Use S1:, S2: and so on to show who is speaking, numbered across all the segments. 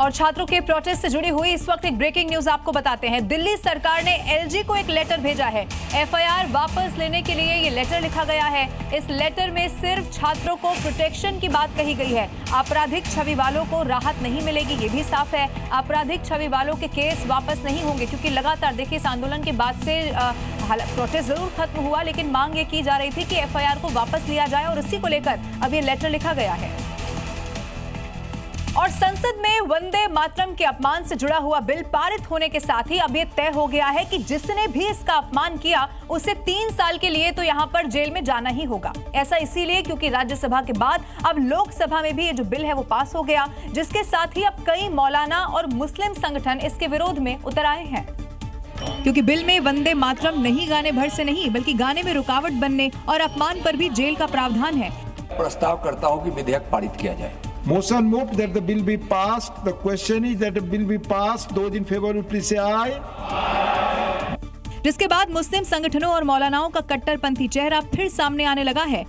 S1: और छात्रों के प्रोटेस्ट से जुड़ी हुई इस वक्त एक ब्रेकिंग न्यूज आपको बताते हैं। दिल्ली सरकार ने एलजी को एक लेटर भेजा है। एफआईआर वापस लेने के लिए ये लेटर लिखा गया है। इस लेटर में सिर्फ छात्रों को प्रोटेक्शन की बात कही गई है। आपराधिक छवि वालों को राहत नहीं मिलेगी, ये भी साफ है। आपराधिक छवि वालों के केस वापस नहीं होंगे, क्योंकि लगातार देखिए इस आंदोलन के बाद से प्रोटेस्ट जरूर खत्म हुआ, लेकिन मांग ये की जा रही थी कि एफआईआर को वापस लिया जाए और इसी को लेकर अब ये लेटर लिखा गया है। और संसद में वंदे मातरम के अपमान से जुड़ा हुआ बिल पारित होने के साथ ही अब यह तय हो गया है कि जिसने भी इसका अपमान किया उसे 3 साल के लिए तो यहां पर जेल में जाना ही होगा। ऐसा इसीलिए क्योंकि राज्यसभा के बाद अब लोकसभा में भी ये जो बिल है वो पास हो गया, जिसके साथ ही अब कई मौलाना और मुस्लिम संगठन इसके विरोध में उतर आए हैं, क्योंकि बिल में वंदे मातरम नहीं गाने भर से नहीं बल्कि गाने में रुकावट बनने और अपमान पर भी जेल का प्रावधान है।
S2: प्रस्ताव करता हूं कि विधेयक पारित किया जाए।
S3: Motion moved that the bill be passed. The question is that the bill be passed. Those in favor will please say aye.
S1: जिसके बाद मुस्लिम संगठनों और मौलानाओं का कट्टरपंथी चेहरा फिर सामने आने लगा है।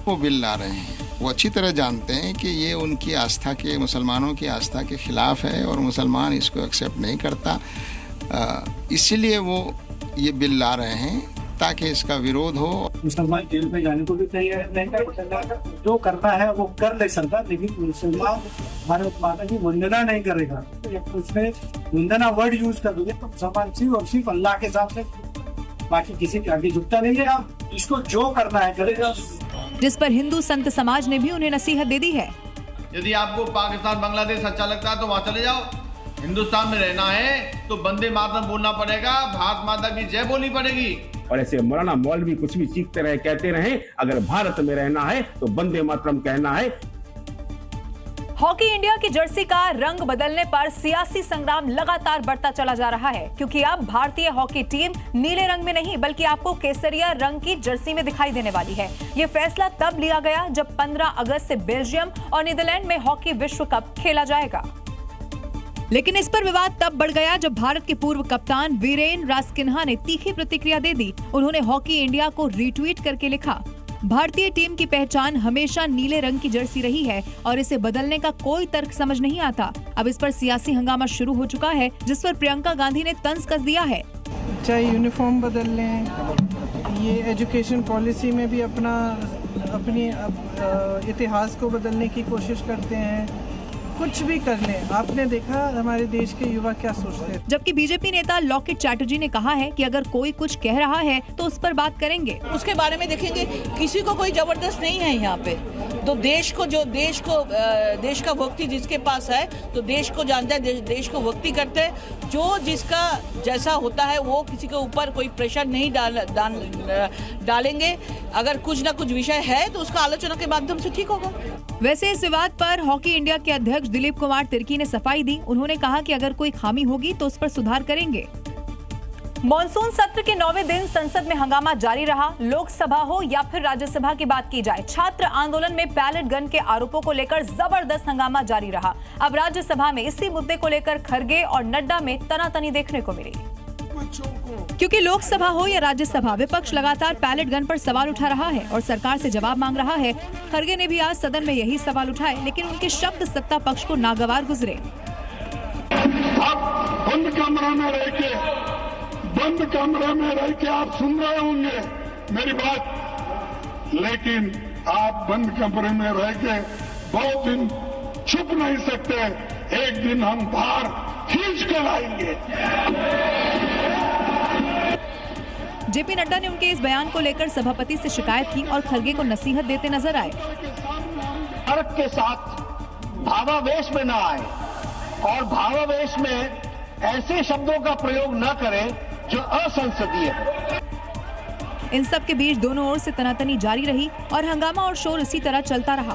S4: वो बिल ला रहे हैं, वो अच्छी तरह जानते हैं कि ये उनकी आस्था के, मुसलमानों की आस्था के खिलाफ है और मुसलमान इसको एक्सेप्ट नहीं करता। इसीलिए वो ये बिल ला रहे हैं ताकि इसका विरोध हो।
S5: मुसलमान जेल में जाने को भी तैयार नहीं, जो करना है वो कर ले सरकार, लेकिन मुसलमान भारत माता की वंदना नहीं करेगा। उसने वंदना वर्ड यूज कर दिया तो मुसलमान सिर्फ और सिर्फ अल्लाह के सामने, बाकी किसी के आगे झुकता नहीं है। अब इसको जो करना है करेगा।
S1: जिस पर हिंदू संत समाज ने भी उन्हें नसीहत दे दी है।
S6: यदि आपको पाकिस्तान बांग्लादेश अच्छा लगता है तो वहाँ चले जाओ। हिंदुस्तान में रहना है तो वंदे मातरम बोलना पड़ेगा, भारत माता की जय बोलनी पड़ेगी।
S7: और ऐसे मौलाना मौलवी कुछ भी सीखते रहे, कहते रहे, अगर भारत में रहना है तो वंदे मातरम कहना है।
S1: हॉकी इंडिया की जर्सी का रंग बदलने पर सियासी संग्राम लगातार बढ़ता चला जा रहा है, क्योंकि अब भारतीय हॉकी टीम नीले रंग में नहीं बल्कि आपको केसरिया रंग की जर्सी में दिखाई देने वाली है। ये फैसला तब लिया गया जब 15 अगस्त से बेल्जियम और नीदरलैंड में हॉकी विश्व कप खेला जाएगा। लेकिन इस पर विवाद तब बढ़ गया जब भारत के पूर्व कप्तान वीरेन रासकिन्हा ने तीखी प्रतिक्रिया दे दी। उन्होंने हॉकी इंडिया को रीट्वीट करके लिखा, भारतीय टीम की पहचान हमेशा नीले रंग की जर्सी रही है और इसे बदलने का कोई तर्क समझ नहीं आता। अब इस पर सियासी हंगामा शुरू हो चुका है, जिस पर प्रियंका गांधी ने तंज कस दिया है।
S8: चाहे यूनिफॉर्म बदल लें, ये एजुकेशन पॉलिसी में भी अपनी इतिहास को बदलने की कोशिश करते हैं, कुछ भी कर लें। आपने देखा हमारे देश के युवा क्या सोचते हैं। जबकि बीजेपी नेता लॉकेट चैटर्जी ने कहा है कि अगर कोई कुछ कह रहा है तो उस पर बात करेंगे,
S9: उसके बारे में देखेंगे। किसी को कोई जबरदस्त नहीं है यहाँ पे। तो देश का भक्ति जिसके पास है तो देश को जानता है, देश को भक्ति करते हैं। जो जिसका जैसा होता है वो किसी के ऊपर कोई प्रेशर नहीं डालेंगे। अगर कुछ ना कुछ विषय है तो उसका आलोचना के माध्यम से ठीक होगा।
S1: वैसे इस विवाद पर हॉकी इंडिया के अध्यक्ष दिलीप कुमार तिर्की ने सफाई दी। उन्होंने कहा कि अगर कोई खामी होगी तो उस पर सुधार करेंगे। मॉनसून सत्र के 9वें दिन संसद में हंगामा जारी रहा। लोकसभा हो या फिर राज्यसभा की बात की जाए, छात्र आंदोलन में बैलेट गन के आरोपों को लेकर जबरदस्त हंगामा जारी रहा। अब राज्यसभा में इसी मुद्दे को लेकर खरगे और नड्डा में तनातनी देखने को मिली, क्योंकि लोकसभा हो या राज्यसभा विपक्ष लगातार पैलेट गन पर सवाल उठा रहा है और सरकार से जवाब मांग रहा है। खरगे ने भी आज सदन में यही सवाल उठाए, लेकिन उनके शब्द सत्ता पक्ष को नागवार गुजरे।
S10: अब बंद कमरे में रह के आप सुन रहे होंगे मेरी बात, लेकिन आप बंद कमरे में रह के बहुत दिन छुप नहीं सकते। एक दिन हम बाहर खींच कर आएंगे।
S1: जेपी नड्डा ने उनके इस बयान को लेकर सभापति से शिकायत की और खरगे को नसीहत देते नजर आए।
S10: तर्क के साथ भावावेश में न आए और भावावेश में ऐसे शब्दों का प्रयोग न करें जो असंसदीय है।
S1: इन सब के बीच दोनों ओर से तनातनी जारी रही और हंगामा और शोर इसी तरह चलता रहा।